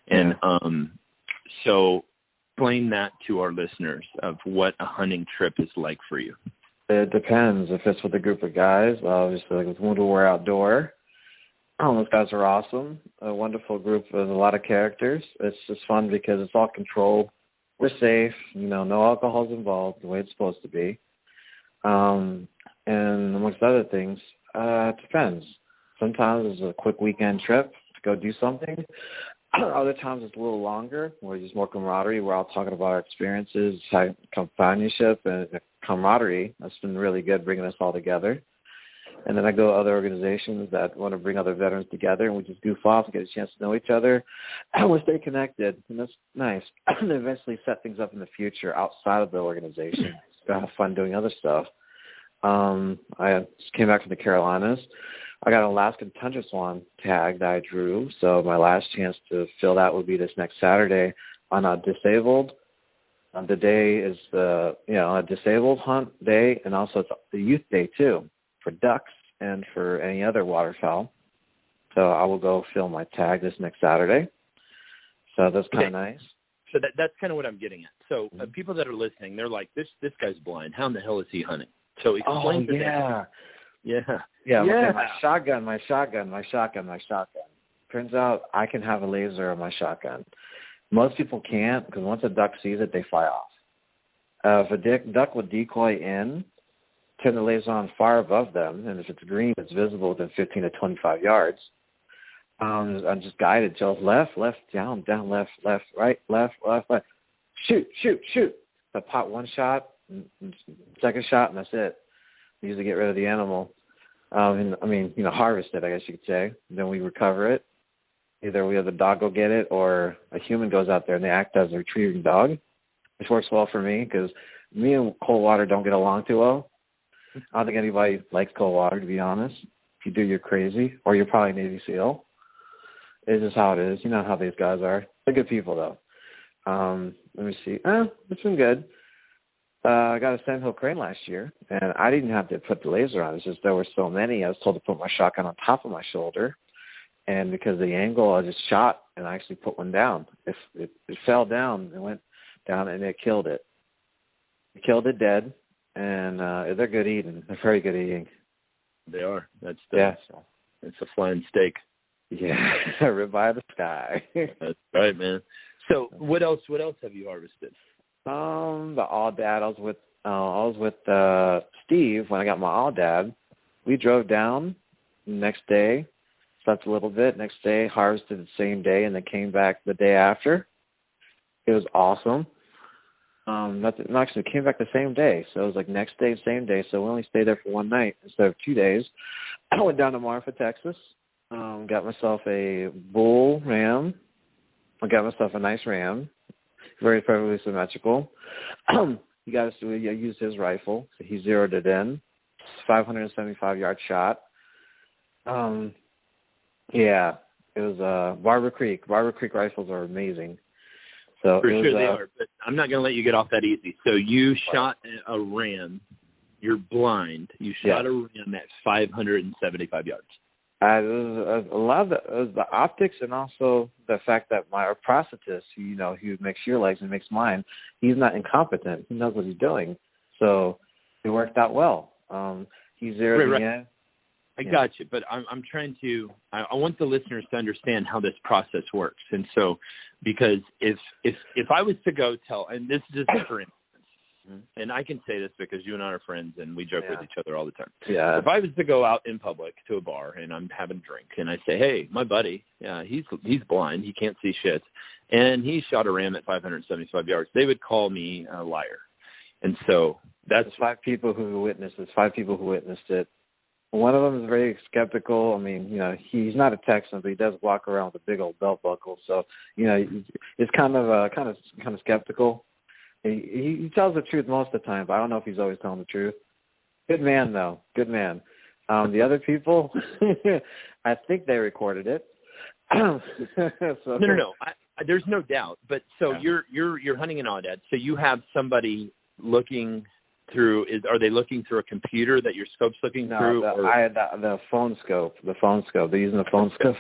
And so explain that to our listeners of what a hunting trip is like for you. It depends. If it's with a group of guys, obviously, like with Wounded Warrior Outdoor. Those guys are awesome. A wonderful group with a lot of characters. It's just fun because it's all controlled. We're safe. No alcohol's involved the way it's supposed to be. And amongst other things, it depends. Sometimes it's a quick weekend trip to go do something. Other times it's a little longer, where there's more camaraderie. We're all talking about our experiences, companionship, and camaraderie. That's been really good, bringing us all together. And then I go to other organizations that want to bring other veterans together, and we just goof off and get a chance to know each other. And we stay connected, and that's nice. And eventually set things up in the future outside of the organization. So have fun doing other stuff. I just came back from the Carolinas. I got an Alaskan tundra swan tag that I drew, so my last chance to fill that would be this next Saturday on a disabled The day is a disabled hunt day, and also it's the youth day too for ducks and for any other waterfowl. So I will go film my tag this next Saturday. So that's kind of nice. So that's kind of what I'm getting at. So people that are listening, they're like, this guy's blind. How in the hell is he hunting? So explain to them. Yeah. My shotgun. Turns out I can have a laser on my shotgun. Most people can't, because once a duck sees it, they fly off. If a duck would decoy in, turn the laser on far above them, and if it's green, it's visible within 15 to 25 yards. I'm just guided to left, down, left, right, left. Shoot. I pop one shot, second shot, and that's it. I usually get rid of the animal. Harvest it, I guess you could say. Then we recover it. Either we have the dog go get it, or a human goes out there and they act as a retrieving dog, which works well for me because me and cold water don't get along too well. I don't think anybody likes cold water, to be honest. If you do, you're crazy, or you're probably a Navy SEAL. It's just how it is. You know how these guys are. They're good people, though. Let me see. It's been good. I got a Sandhill crane last year, and I didn't have to put the laser on. It's just there were so many. I was told to put my shotgun on top of my shoulder, and because of the angle, I just shot, and I actually put one down. It fell down and went down, and it killed it. It killed it dead, and they're good eating. They're very good eating. They are. It's a flying steak. Yeah, ribeye of the sky. That's right, man. So what else have you harvested? The Aoudad. I was with Steve when I got my Aoudad. We drove down the next day, slept a little bit. Next day, harvested the same day, and then came back the day after. It was awesome. Actually, came back the same day, so it was like next day, same day. So we only stayed there for one night instead of 2 days. I went down to Marfa, Texas. Got myself a bull ram. I got myself a nice ram, very perfectly symmetrical. You used his rifle, so he zeroed it in. 575-yard shot. It was Barber Creek. Barber Creek rifles are amazing. So for sure they are, but I'm not going to let you get off that easy. So you shot a ram. You're blind. You shot a ram at 575 yards. A lot of the optics, and also the fact that my prosthetist, who makes your legs and makes mine, he's not incompetent. He knows what he's doing. So it worked out well. He zeroed me in. I got you, but I'm trying to. I want the listeners to understand how this process works, and so because if I was to go tell, and this is just for instance, and I can say this because you and I are friends and we joke with each other all the time. Yeah. If I was to go out in public to a bar and I'm having a drink and I say, hey, my buddy, he's blind, he can't see shit, and he shot a ram at 575 yards, they would call me a liar. And so that's There's 5 people who witnessed it. One of them is very skeptical. I mean, he's not a Texan, but he does walk around with a big old belt buckle. So, it's kind of skeptical. He tells the truth most of the time, but I don't know if he's always telling the truth. Good man, though. Good man. The other people, I think they recorded it. No. There's no doubt. But so you're hunting an Aoudad. So you have somebody looking through. Are they looking through a computer that your scope's looking through? The phone scope. The phone scope. They're using the phone scope.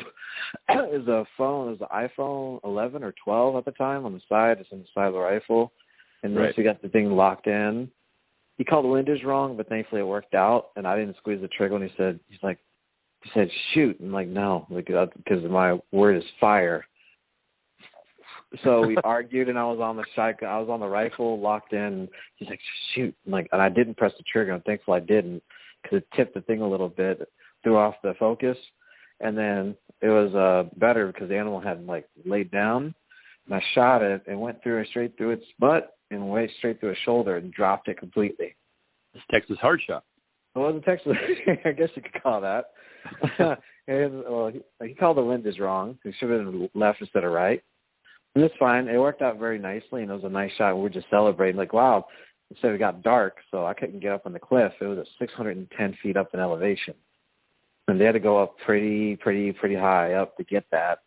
It was an iPhone 11 or 12 at the time on the side. It's on the side of the rifle. And then we got the thing locked in. He called the windows wrong, but thankfully it worked out. And I didn't squeeze the trigger. And he said, shoot. I'm like, no, because my word is fire. So we argued, and I was on the shotgun. I was on the rifle, locked in. He's like, shoot. And I didn't press the trigger. I'm thankful I didn't, because it tipped the thing a little bit, threw off the focus. And then it was better because the animal had laid down. And I shot it and went straight through its butt and went straight through its shoulder and dropped it completely. It's Texas hard shot. It wasn't Texas. I guess you could call that. He called the windows wrong. He should have been left instead of right. And it's fine. It worked out very nicely, and it was a nice shot. We were just celebrating, wow. Instead, it got dark, so I couldn't get up on the cliff. It was at 610 feet up in elevation. And they had to go up pretty high up to get that.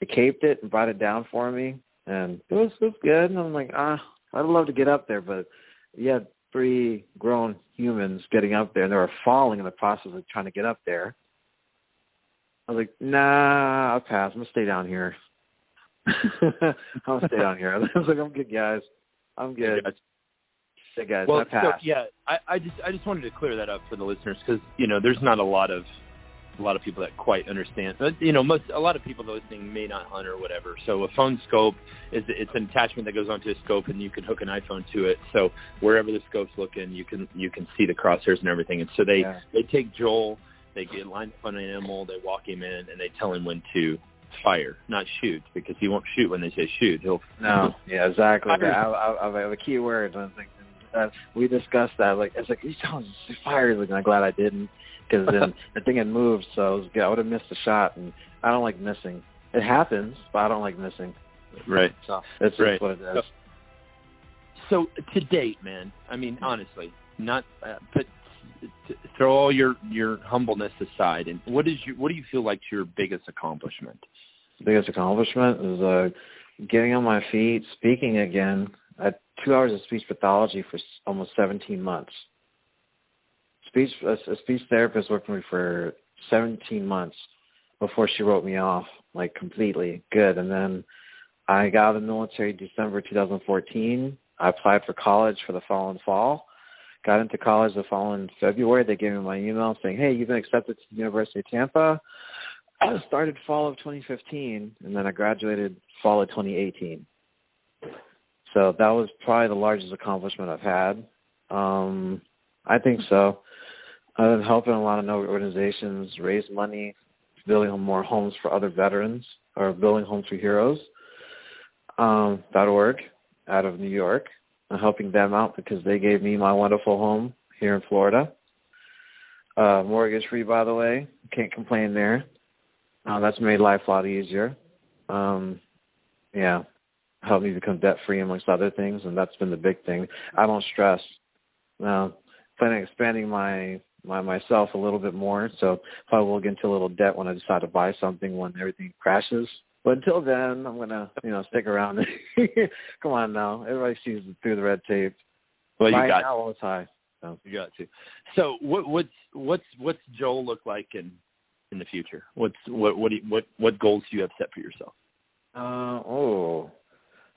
They caped it and brought it down for me, and it was good. And I'm like, I I'd love to get up there, but you had 3 grown humans getting up there, and they were falling in the process of trying to get up there. I was like, nah, I'll pass. I'm going to stay down here. I'm going to stay down here. I was like, I'm good, guys. I'm good. Hey, guys, well, I pass. So, yeah, I just wanted to clear that up for the listeners because, there's not a lot of people that quite understand. A lot of people listening may not hunt or whatever. So a phone scope it's an attachment that goes onto a scope, and you can hook an iPhone to it. So wherever the scope's looking, you can see the crosshairs and everything. And so they take Joel, they get lined up on an animal, they walk him in, and they tell him when to fire, not shoot, because he won't shoot when they say shoot. Yeah, exactly. I have a key word. I was like, we discussed that. Like, it's like, he's telling us to fire. Like, I'm glad I didn't. Because then the thing had moved, so I would have missed the shot, and I don't like missing. It happens, but I don't like missing. Right. So that's just what it is. So to date, man, I mean, honestly, not throw all your humbleness aside, and what do you feel like your biggest accomplishment? Biggest accomplishment is getting on my feet, speaking again. I had 2 hours of speech pathology for almost 17 months. A speech therapist worked with me for 17 months before she wrote me off, like, completely good. And then I got out of the military December 2014. I applied for college for the following fall. Got into college the following February. They gave me my email saying, hey, you've been accepted to the University of Tampa. I started fall of 2015, and then I graduated fall of 2018. So that was probably the largest accomplishment I've had. I think so. I've been helping a lot of organizations raise money, building more homes for other veterans, or building homes for heroes. .org out of New York. I'm helping them out because they gave me my wonderful home here in Florida. Mortgage free, by the way. Can't complain there. That's made life a lot easier. Helped me become debt free amongst other things, and that's been the big thing. I don't stress. Planning on expanding myself a little bit more, so probably will get into a little debt when I decide to buy something when everything crashes. But until then, I'm gonna stick around. Come on now, everybody sees through the red tape. Well, you got now it's high. So. You got to. So what's Joel look like in the future? What goals do you have set for yourself?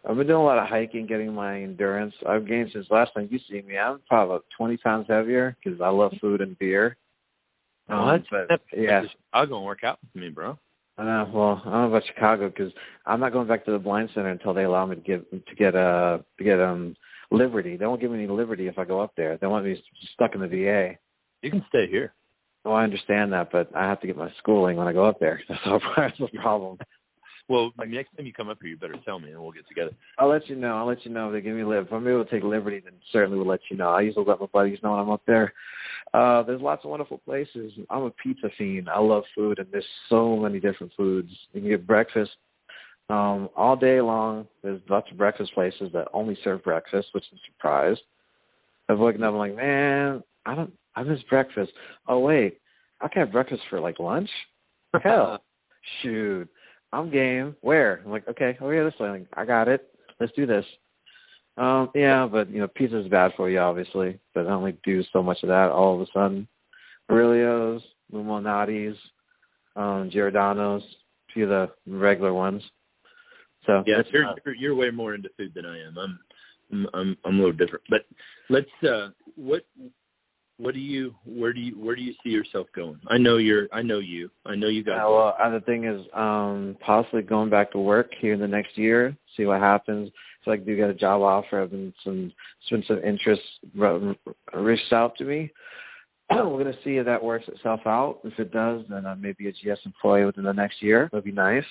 I've been doing a lot of hiking, getting my endurance. I've gained since last time you see me. I'm probably about 20 times heavier because I love food and beer. I'll go and work out with me, bro. I know. Well, I don't know about Chicago because I'm not going back to the blind center until they allow me to get Liberty. They won't give me any Liberty if I go up there. They want me stuck in the VA. You can stay here. Oh, I understand that, but I have to get my schooling when I go up there. That's the problem. Well, next time you come up here, you better tell me, and we'll get together. I'll let you know. If they give me If I'm able to take Liberty, then certainly we'll let you know. I usually let my buddies know when I'm up there. There's lots of wonderful places. I'm a pizza fiend. I love food, and there's so many different foods. You can get breakfast all day long. There's lots of breakfast places that only serve breakfast, which is a surprise. I've woken up, I'm like, man, I miss breakfast. Oh, wait, I can have breakfast for, lunch? Hell, shoot. I'm game. Where? I'm like, okay, over here this way. I got it. Let's do this. But pizza is bad for you, obviously. But I only do so much of that all of a sudden. Aurelio's, Lumonati's, Giordano's, a few of the regular ones. So yeah, you're way more into food than I am. I'm a little different. But let's where do you see yourself going? I know you guys. Well, the thing is, possibly going back to work here in the next year, see what happens. So I do get a job offer. I've been some interest reached out to me. We're going to see if that works itself out. If it does, then I may be a GS employee within the next year. That'd be nice.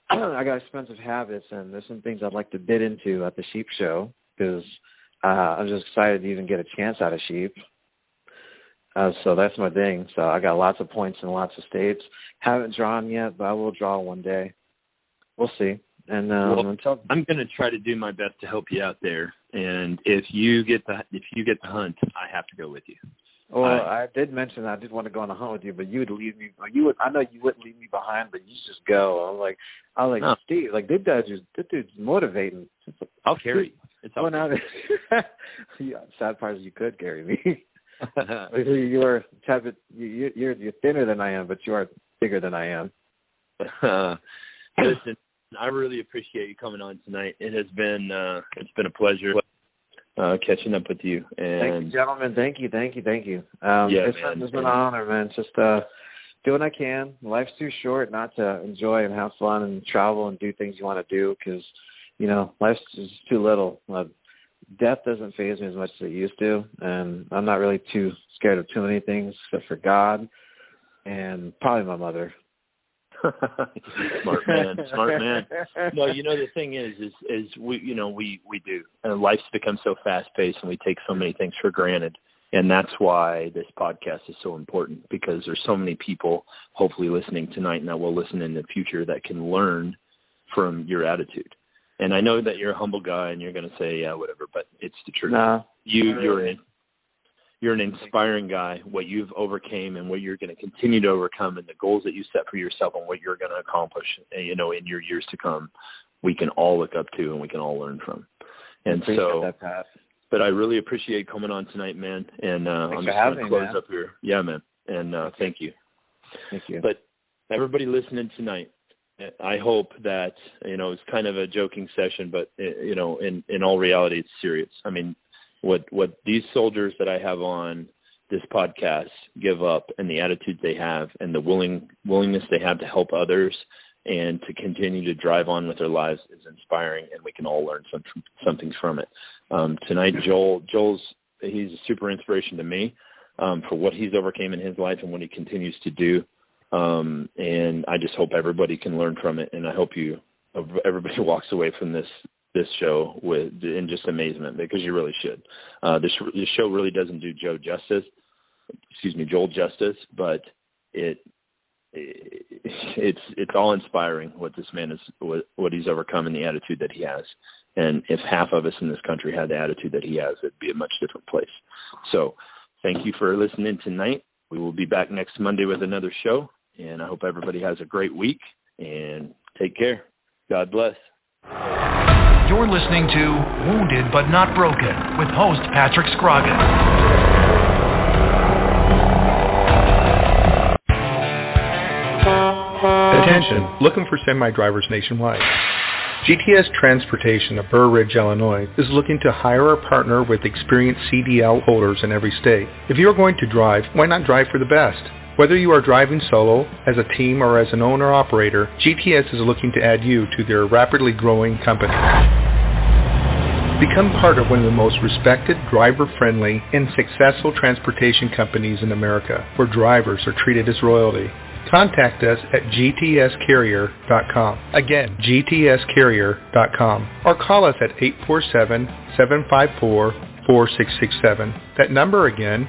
I got expensive habits, and there's some things I'd like to bid into at the sheep show because I'm just excited to even get a chance at a sheep. So that's my thing. So I got lots of points in lots of states. Haven't drawn yet, but I will draw one day. We'll see. And I'm going to try to do my best to help you out there. And if you get the hunt, I have to go with you. Well, I did mention that I did want to go on a hunt with you, but you would leave me. I know you wouldn't leave me behind, but you just go. I was like, Steve, this dude's motivating. I'll carry you. It's all now, sad part is you could carry me. You're thinner than I am, but you are bigger than I am. Listen, I really appreciate you coming on tonight. It's been a pleasure catching up with you. And thank you, gentlemen. Thank you. It's been an honor, man. Just do what I can. Life's too short not to enjoy and have fun and travel and do things you want to do because, life's just too little. Death doesn't faze me as much as it used to, and I'm not really too scared of too many things except for God and probably my mother. Smart man. No, the thing is we do. And life's become so fast paced, and we take so many things for granted. And that's why this podcast is so important, because there's so many people hopefully listening tonight and that will listen in the future that can learn from your attitude. And I know that you're a humble guy and you're going to say, yeah, whatever, but it's the truth. No, you're an inspiring guy. What you've overcame and what you're going to continue to overcome, and the goals that you set for yourself and what you're going to accomplish, in your years to come, we can all look up to and we can all learn from. And so, but I really appreciate coming on tonight, man. And I'm just going to close up here. Yeah, man. And thank you. Thank you. But everybody listening tonight, I hope that, it's kind of a joking session, but, in all reality, it's serious. I mean, what these soldiers that I have on this podcast give up, and the attitude they have, and the willingness they have to help others and to continue to drive on with their lives is inspiring, and we can all learn something from it. Tonight, he's a super inspiration to me for what he's overcame in his life and what he continues to do. And I just hope everybody can learn from it, and I hope everybody walks away from this show in just amazement, because you really should. This show really doesn't do Joel justice, but it's all inspiring what this man is, what he's overcome, and the attitude that he has. And if half of us in this country had the attitude that he has, it'd be a much different place. So thank you for listening tonight. We will be back next Monday with another show, and I hope everybody has a great week, and take care. God bless. You're listening to Wounded But Not Broken with host Patrick Scroggins. Attention, looking for semi-drivers nationwide. GTS Transportation of Burr Ridge, Illinois is looking to hire or partner with experienced CDL holders in every state. If you are going to drive, why not drive for the best? Whether you are driving solo, as a team, or as an owner-operator, GTS is looking to add you to their rapidly growing company. Become part of one of the most respected, driver-friendly, and successful transportation companies in America, where drivers are treated as royalty. Contact us at gtscarrier.com. Again, gtscarrier.com. Or call us at 847-754-4667. That number again,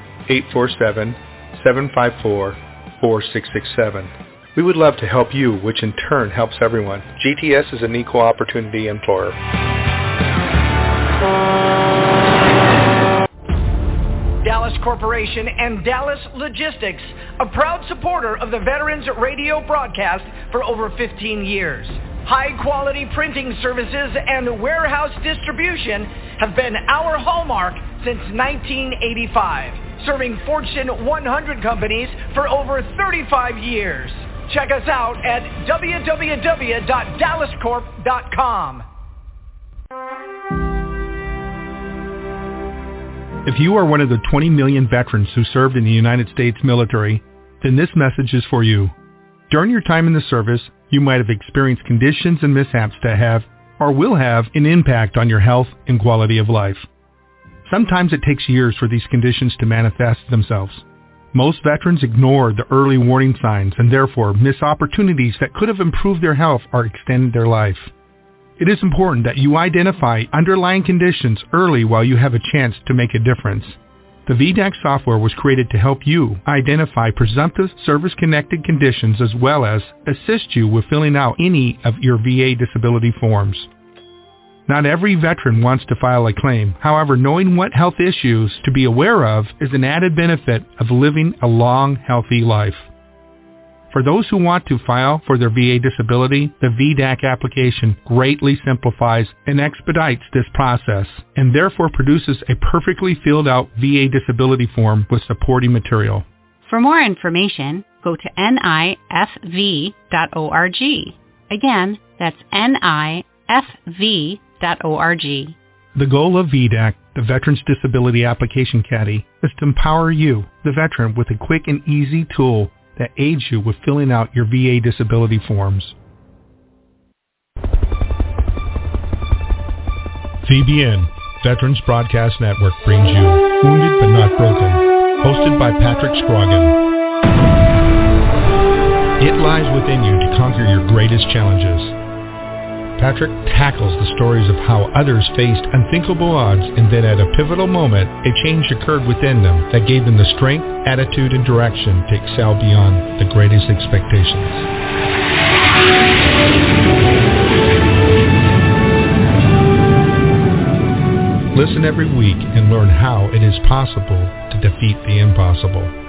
847-754-4667. We would love to help you, which in turn helps everyone. GTS is an equal opportunity employer. Dallas Corporation and Dallas Logistics, a proud supporter of the Veterans Radio broadcast for over 15 years. High-quality printing services and warehouse distribution have been our hallmark since 1985, serving Fortune 100 companies for over 35 years. Check us out at www.dallascorp.com. If you are one of the 20 million veterans who served in the United States military, then this message is for you. During your time in the service, you might have experienced conditions and mishaps that have, or will have, an impact on your health and quality of life. Sometimes it takes years for these conditions to manifest themselves. Most veterans ignore the early warning signs and therefore miss opportunities that could have improved their health or extended their life. It is important that you identify underlying conditions early while you have a chance to make a difference. The VDAC software was created to help you identify presumptive service-connected conditions as well as assist you with filling out any of your VA disability forms. Not every veteran wants to file a claim. However, knowing what health issues to be aware of is an added benefit of living a long, healthy life. For those who want to file for their VA disability, the VDAC application greatly simplifies and expedites this process, and therefore produces a perfectly filled out VA disability form with supporting material. For more information, go to nifv.org. Again, that's nifv.org. The goal of VDAC, the Veterans Disability Application Caddy, is to empower you, the veteran, with a quick and easy tool that aids you with filling out your VA disability forms. VBN, Veterans Broadcast Network, brings you Wounded But Not Broken, hosted by Patrick Scroggin. It lies within you to conquer your greatest challenges. Patrick tackles the stories of how others faced unthinkable odds, and then at a pivotal moment, a change occurred within them that gave them the strength, attitude, and direction to excel beyond the greatest expectations. Listen every week and learn how it is possible to defeat the impossible.